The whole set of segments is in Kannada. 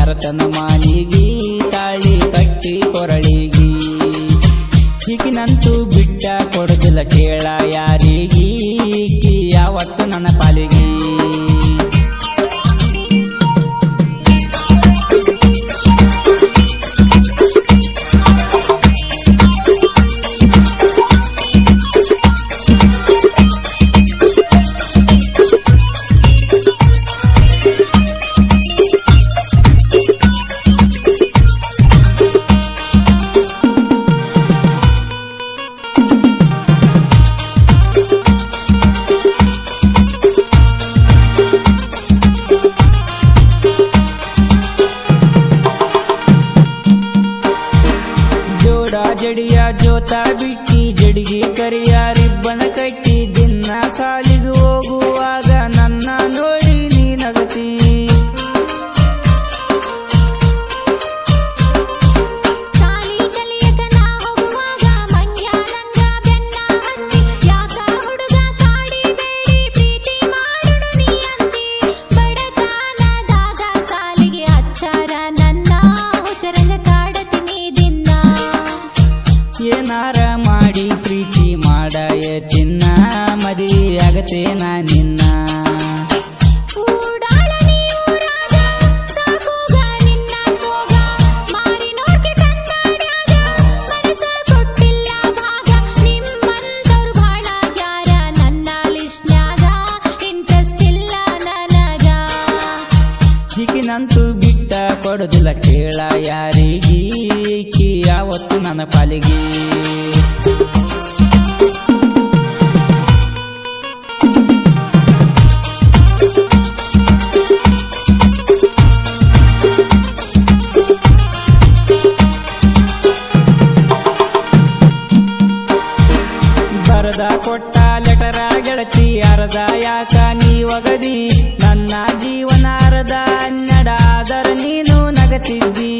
ತರತನ ಮಾನಿಗಿ ತಾಳಿ ಕಟ್ಟಿ ಕೊರಳಿಗಿ ಈಗಿನಂತೂ ಬಿಟ್ಟ ಕೊಡುದಿಲ್ಲ ಕೇಳ ಯಾರಿಗಿ ಯಾವತ್ತು ನನ್ನ ಪಾಲಿಗಿ ಜಡಿಯ ಜೋತ ಬಿಟ್ಟಿ ಜಡಿಗೆ ಕರಿಯ ರಿಬ್ಬನ ಕಟ್ಟಿ ದಿನ ಸಾಲಿಗೆ ಹೋಗುವಾಗ ನನ್ನ ನೋಡಿ ನೀ ನಗತಿ ಸಾಲಿ ಕಲಿಯಕ ನಾ ಹೋಗುವಾಗ ಮಂಗ್ಯ ನಂಗ ಬೆನ್ನ ಹತ್ತಿ ಯಾಕ ಹುಡುಗ ಕಾಡಿ ಬೇಡಿ ಪ್ರೀತಿ ಮಾಡುಡು ನೀ ಅಂತಿ ಬಡತನದಾಗ ಸಾಲಿಗೆ ಹಚ್ಚಾರ ನನ್ನ ಹುಚ್ಚರಂಗ ಕಾಡತೀನಿ ದಿನ ಏನಾರ ಮಾಡಿ ಪ್ರೀತಿ ಮಾಡಯ ಚಿನ್ನ ಮದುವೆ ಆಗತೆ ನಾ ನಿನ್ನ ಊಡಾಳ ನೀರಾಗ ಸಾಕೋಗ ನಿನ್ನ ಸೋಗ ಮಾರಿ ನೋಡ್ಕೆ ಕನ್ನಡ್ಯಾಗ ಮನಸ ಕೊಟ್ಟಿಲ್ಲ ಭಾಗ ನಿಮ್ಮಂತವ್ರು ಭಾಳ ಆಗ್ಯಾರ ನನ್ನ ಲಿಸ್ಟ್ನ್ಯಾಗ ಇಂಟ್ರೆಸ್ಟ್ ಇಲ್ಲ ನನಗ ಈಗಿನಂತೂ ಬಿಟ್ಟ ಕೊಡುದಿಲ್ಲ ಕೇಳ ಯಾರಿಗಿ ಯಾವತ್ತು ನನ್ನ ಪಾಲಿಗಿ ಬರದ ಕೊಟ್ಟ ಲೆಟರ ಗೆಳತಿ ಅರ್ಧ ಯಾಕ ನೀವಗದಿ ನನ್ನ ಜೀವನ ಅರ್ಧ ಅನ್ನಡಾದರ ನೀನು ನಗತಿದ್ದಿ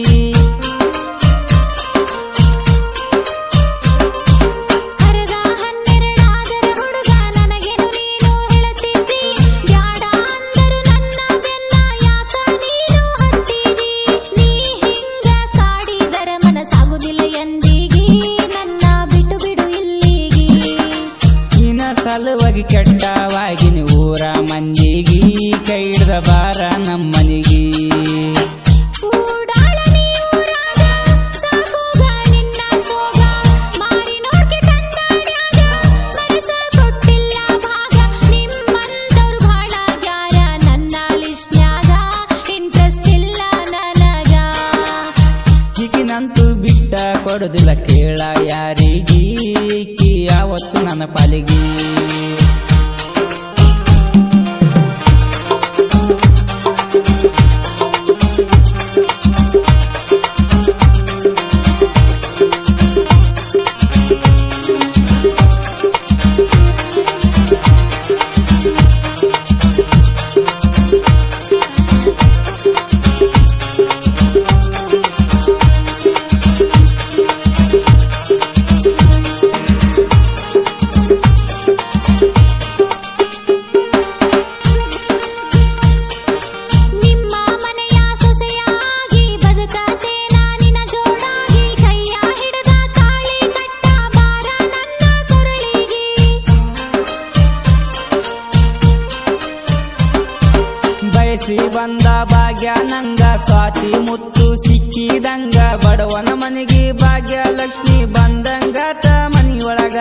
ಅರ್ಧ 12 ಆದರ ಹುಡುಗ ನನಗೇನು ನೀನು ಹೇಳುತ್ತಿದ್ದಿ ಬ್ಯಾಡ ಅಂದರು ನನ್ನ ಬೆನ್ನ ಯಾಕ ನೀನು ಹತ್ತಿದಿ ನೀ ಹಿಂಗ ಕಾಡಿದರ ಮನಸ್ಸಾಗುದಿಲ್ಲ ಎಂದಿಗಿ ನನ್ನ ಬಿಟ್ಟು ಬಿಡು ಇಲ್ಲಿಗಿ ನಿನ್ನ ಸಲುವಾಗಿ ಕೆಟ್ಟವಾಗಿನಿ ಊರ ಮಂದಿಗಿ ಕೈ ಹಿಡ್ದ ಬಾರ ನಮ್ಮನಿಗಿ ಊಡಾಳ ನೀರಾಗ ಸಾಕೋಗ ನಿನ್ನ ಸೋಗ ಮಾರಿ ನೋಡ್ಕೆ ಕನ್ನಡ್ಯಾಗ ಮನಸ ಕೊಟ್ಟಿಲ್ಲ ಭಾಗ ನಿಮ್ಮಂತವ್ರು ಭಾಳ ಆಗ್ಯಾರ ನನ್ನ ಲಿಸ್ಟ್ನ್ಯಾಗ ಇಂಟ್ರೆಸ್ಟ್ ಇಲ್ಲ ನನಗ ಈಗಿನಂತೂ ಬಿಟ್ಟ ಕೊಡುದಿಲ್ಲ ಕೇಳ ಯಾರಿಗಿ ಯಾವತ್ತು ನನ್ನ ಪಾಲಿಗಿ ನಿಮ್ಮ ಮನೆಯ ಸೊಸೆಯಾಗಿ ಬದುಕತೆ ನಾನಿನ ಜೋಡಾಗಿ ಕೈಯ ಹಿಡಿದ ತಾಳಿ ಕಟ್ಟ ಬಾರ ನನ್ನ ಕೊರಳಿಗಿ ಬಯಸಿ ಬಂದ ಭಾಗ್ಯ ನಂಗ ಸ್ವಾತಿ ಮುತ್ತು ಸಿಕ್ಕಿದಂಗ ಬಡವನ ಮನೆಗೆ ಭಾಗ್ಯ ಲಕ್ಷ್ಮಿ ಬಂದಂಗಾತ ಮನಿಯೊಳಗ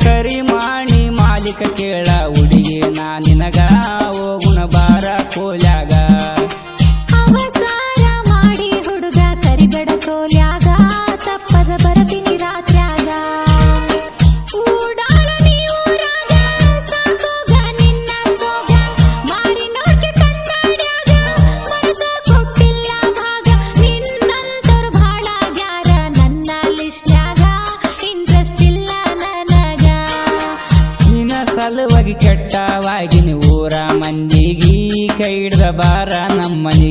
ಕರಿಮಾಣಿ ಮಾಲೀಕ ಕೇಳ ಹುಡುಗಿ ನಾ ನಿನಗ ಹೋಗುಣ ಬಾರ ಕೋಲ್ಯಾಗ ಅವಸಾರ ಮಾಡಿ ಹುಡುಗ ಕರಿಬೇಡ ಕೋಲ್ಯಾಗ ತಪ್ಪದ ಬರತೀನಿ ರಾತ್ರ್ಯಾಗ ಊಡಾಳ ನೀರಾಗ ಸಾಕೋಗ ನಿನ್ನ ಸೋಗ ಮಾರಿ ನೋಡ್ಕೆ ಕನ್ನಡ್ಯಾಗ ಮನಸ ಕೊಟ್ಟಿಲ್ಲ ಭಾಗ ನಿನ್ನಂತವ್ರು ಭಾಳ ಆಗ್ಯಾರ ನನ್ನ ಲಿಸ್ಟ್ನ್ಯಾಗ ಇಂಟ್ರೆಸ್ಟ್ ಇಲ್ಲ ನನಗ ನಿನ್ನ ಸಲುವಾಗಿ ಕೆಟ್ಟವಾಗಿನಿ ಊರ ಮಂದಿಗಿ ಕೈ ಹಿಡ್ದ ಬಾರ ನಮ್ಮನಿಗಿ